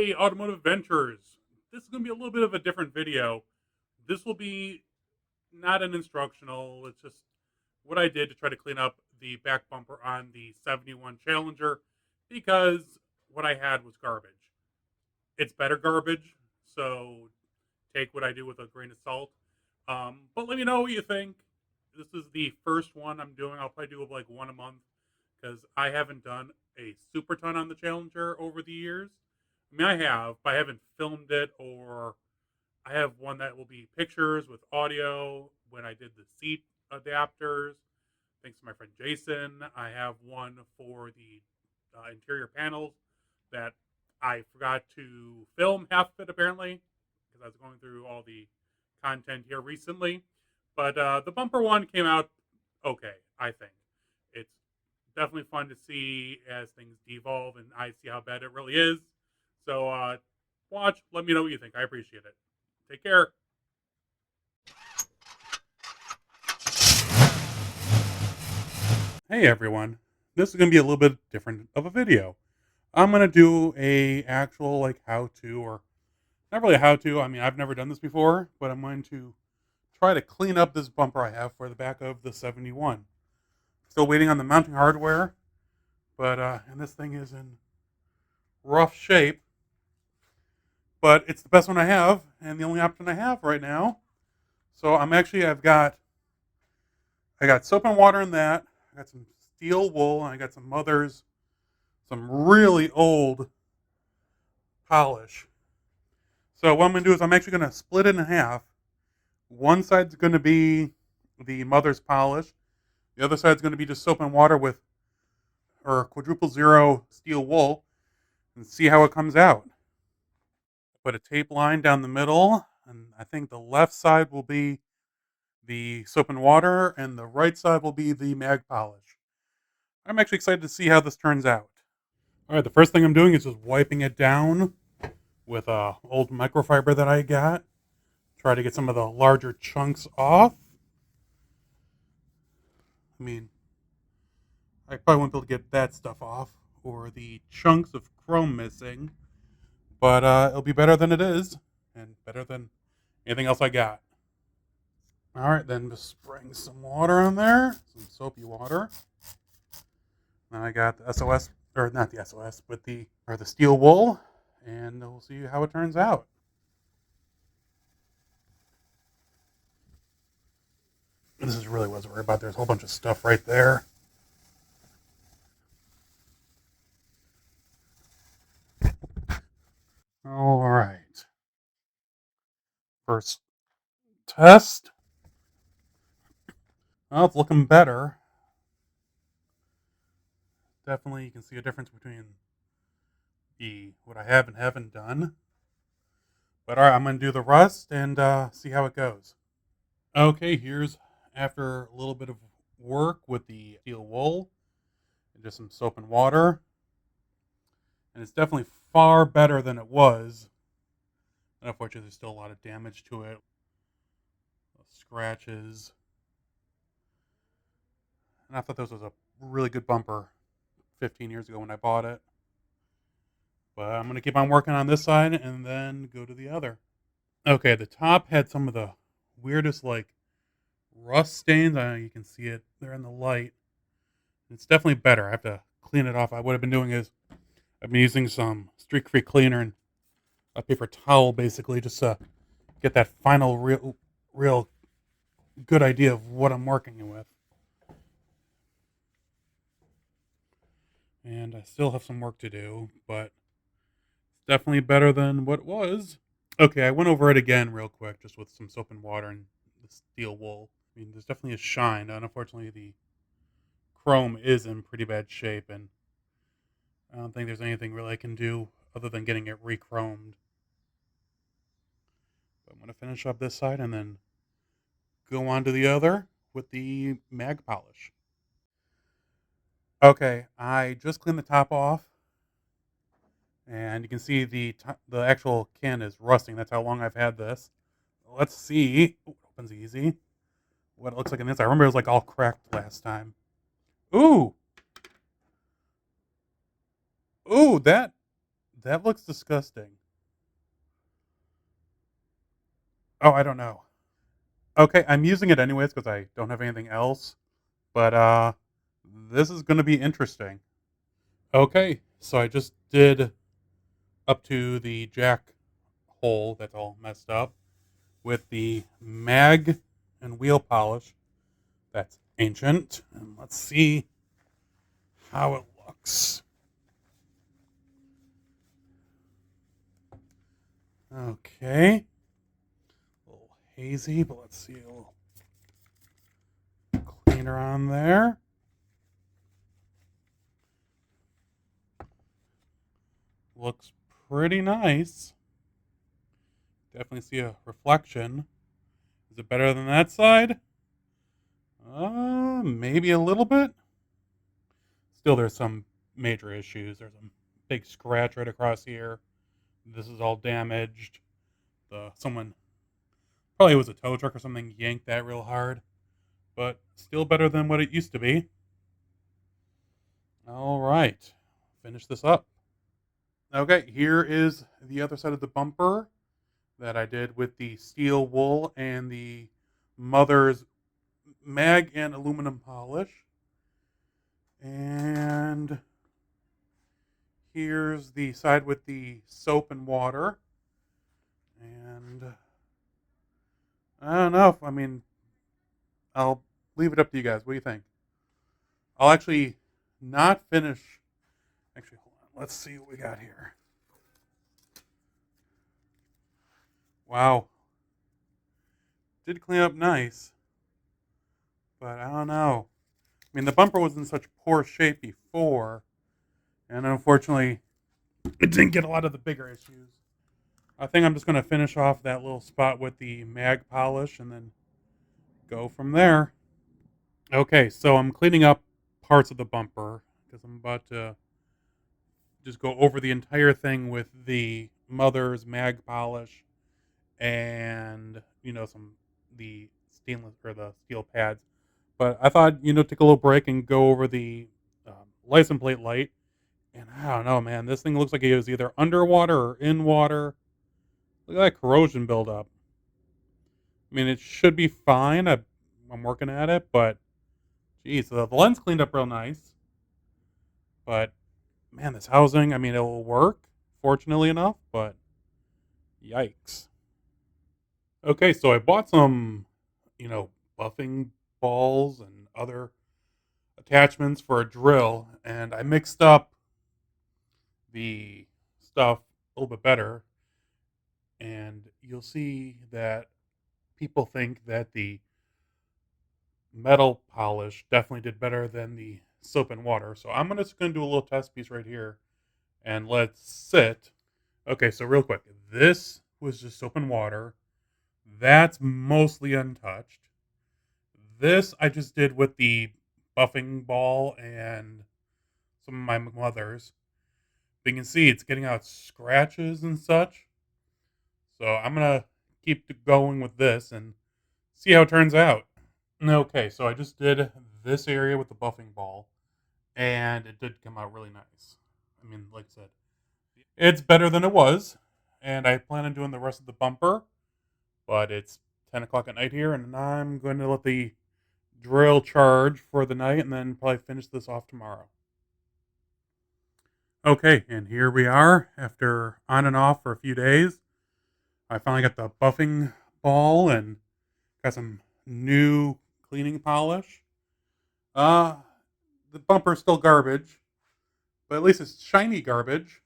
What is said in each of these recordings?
Hey, Automotive Adventures. This is going to be a little bit of a different video. This will be not an instructional. It's just what I did to try to clean up the back bumper on the 71 Challenger because what I had was garbage. It's better garbage, so take what I do with a grain of salt. But let me know what you think. This is the first one I'm doing. I'll probably do like one a month because I haven't done a super ton on the Challenger over the years. I mean, I have, but I haven't filmed it, or I have one that will be pictures with audio when I did the seat adapters. Thanks to my friend Jason. I have one for the interior panels that I forgot to film half of it apparently because I was going through all the content here recently. But the bumper one came out okay, I think. It's definitely fun to see as things devolve and I see how bad it really is. So watch, let me know what you think. I appreciate it. Take care. Hey everyone. This is going to be a little bit different of a video. I'm going to do a actual like how to, or not really a how to. I mean, I've never done this before, but I'm going to try to clean up this bumper I have for the back of the 71. Still waiting on the mounting hardware, but and this thing is in rough shape. But it's the best one I have, and the only option I have right now. So I got soap and water in that. I got some steel wool, and I got some really old polish. So what I'm going to do is I'm actually going to split it in half. One side's going to be the mother's polish. The other side's going to be just soap and water with or quadruple zero steel wool, and see how it comes out. Put a tape line down the middle, and I think the left side will be the soap and water, and the right side will be the mag polish. I'm actually excited to see how this turns out. All right, the first thing I'm doing is just wiping it down with a old microfiber that I got. Try to get some of the larger chunks off. I mean, I probably won't be able to get that stuff off, or the chunks of chrome missing, but it'll be better than it is, and better than anything else I got. All right, then just spraying some water on there, some soapy water. Then I got the SOS, or not the SOS, but the steel wool, and we'll see how it turns out. This is really what I was worried about. There's a whole bunch of stuff right there. All right. First test. Well, it's looking better. Definitely, you can see a difference between what I have and haven't done. But all right, I'm going to do the rust and see how it goes. Okay, here's after a little bit of work with the steel wool and just some soap and water. And it's definitely far better than it was. And unfortunately, there's still a lot of damage to it. Scratches. And I thought this was a really good bumper 15 years ago when I bought it. But I'm going to keep on working on this side and then go to the other. Okay, the top had some of the weirdest like rust stains. I know you can see it there in the light. It's definitely better. I have to clean it off. What I've been doing is I've been using some streak-free cleaner and a paper towel basically just to get that final real good idea of what I'm working with. And I still have some work to do, but it's definitely better than what it was. Okay, I went over it again real quick, just with some soap and water and the steel wool. I mean, there's definitely a shine. Unfortunately, the chrome is in pretty bad shape, and I don't think there's anything really I can do other than getting it re-chromed. But I'm going to finish up this side and then go on to the other with the mag polish. Okay, I just cleaned the top off, and you can see the actual can is rusting. That's how long I've had this. Let's see. Ooh, it opens easy. What it looks like in this. I remember it was like all cracked last time. Ooh, ooh, that That looks disgusting. Oh, I don't know. Okay, I'm using it anyways because I don't have anything else. But this is going to be interesting. Okay, so I just did up to the jack hole that's all messed up with the mag and wheel polish that's ancient. And let's see how it looks. Okay, a little hazy, but let's see a little cleaner on there. Looks pretty nice. Definitely see a reflection. Is it better than that side? Maybe a little bit. Still, there's some major issues. There's a big scratch right across here. This is all damaged. Someone, probably it was a tow truck or something, yanked that real hard. But still better than what it used to be. All right, finish this up. Okay, here is the other side of the bumper that I did with the steel wool and the mother's mag and aluminum polish. And here's the side with the soap and water. And I don't know. I mean, I'll leave it up to you guys. What do you think? I'll actually not finish. Actually, hold on. Let's see what we got here. Wow. Did clean up nice. But I don't know. I mean, the bumper was in such poor shape before. And unfortunately, it didn't get a lot of the bigger issues. I think I'm just going to finish off that little spot with the mag polish and then go from there. Okay, so I'm cleaning up parts of the bumper because I'm about to just go over the entire thing with the mother's mag polish and some the stainless or the steel pads. But I thought take a little break and go over the license plate light. And I don't know, man. This thing looks like it was either underwater or in water. Look at that corrosion buildup. I mean, it should be fine. I'm working at it, but geez, the lens cleaned up real nice. But man, this housing, I mean, it will work, fortunately enough, but yikes. Okay, so I bought some, buffing balls and other attachments for a drill, and I mixed up the stuff a little bit better. And you'll see that people think that the metal polish definitely did better than the soap and water. So I'm just going to do a little test piece right here and let's sit. Okay, so real quick, this was just soap and water. That's mostly untouched. This I just did with the buffing ball and some of my mother's. But you can see it's getting out scratches and such. So I'm going to keep going with this and see how it turns out. Okay, so I just did this area with the buffing ball, and it did come out really nice. I mean, like I said, it's better than it was, and I plan on doing the rest of the bumper, but it's 10 o'clock at night here, and I'm going to let the drill charge for the night and then probably finish this off tomorrow. Okay, and here we are after on and off for a few days. I finally got the buffing ball and got some new cleaning polish. Uh, the bumper's still garbage, but at least it's shiny garbage.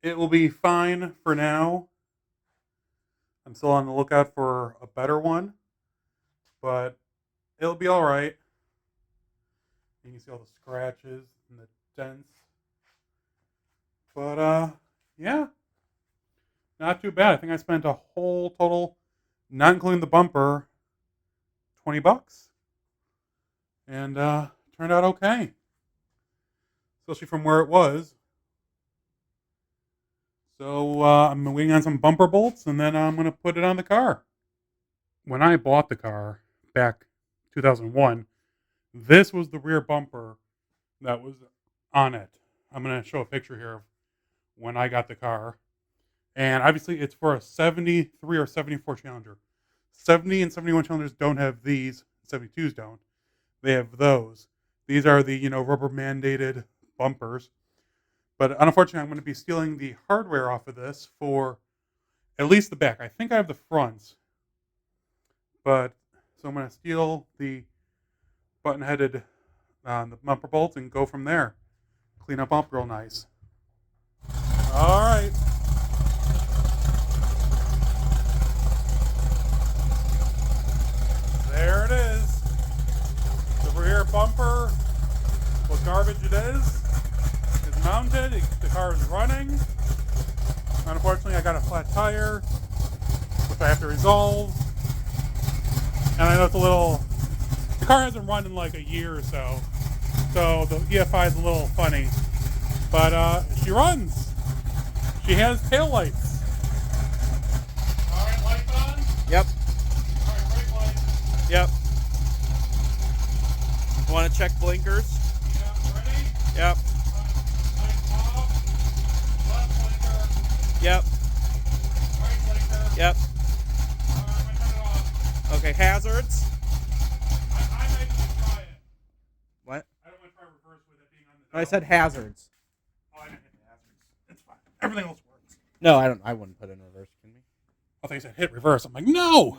It will be fine for now. I'm still on the lookout for a better one, but it'll be all right. You can see all the scratches and the dents. But yeah, not too bad. I think I spent a whole total, not including the bumper, $20, and turned out okay, especially from where it was. So I'm waiting on some bumper bolts, and then I'm going to put it on the car. When I bought the car back 2001, this was the rear bumper that was on it. I'm going to show a picture here of when I got the car. And obviously it's for a 73 or 74 Challenger. 70 and 71 Challengers don't have these. 72s don't. They have those. These are the, rubber mandated bumpers. But unfortunately, I'm going to be stealing the hardware off of this for at least the back. I think I have the fronts. But, so I'm going to steal the button-headed the bumper bolts and go from there. Clean up real nice. All right. There it is. The rear bumper, what garbage it is mounted. The car is running. Unfortunately, I got a flat tire, which I have to resolve. And I know the car hasn't run in like a year or so. So the EFI is a little funny. But she runs. She has taillights. All right, lights on? Yep. All right, brake lights. Yep. Want to check blinkers? Yeah, ready? Yep. Lights off. Left blinker. Yep. Right blinker. Yep. I'm going to turn it off. Okay, hazards? I might just try it. What? I don't want to try reverse with it being on the I said hazards. Oh, I didn't hit the hazards. It's fine. Everything else works. No, I wouldn't put in reverse, can we? I thought you said hit reverse. I'm like, no!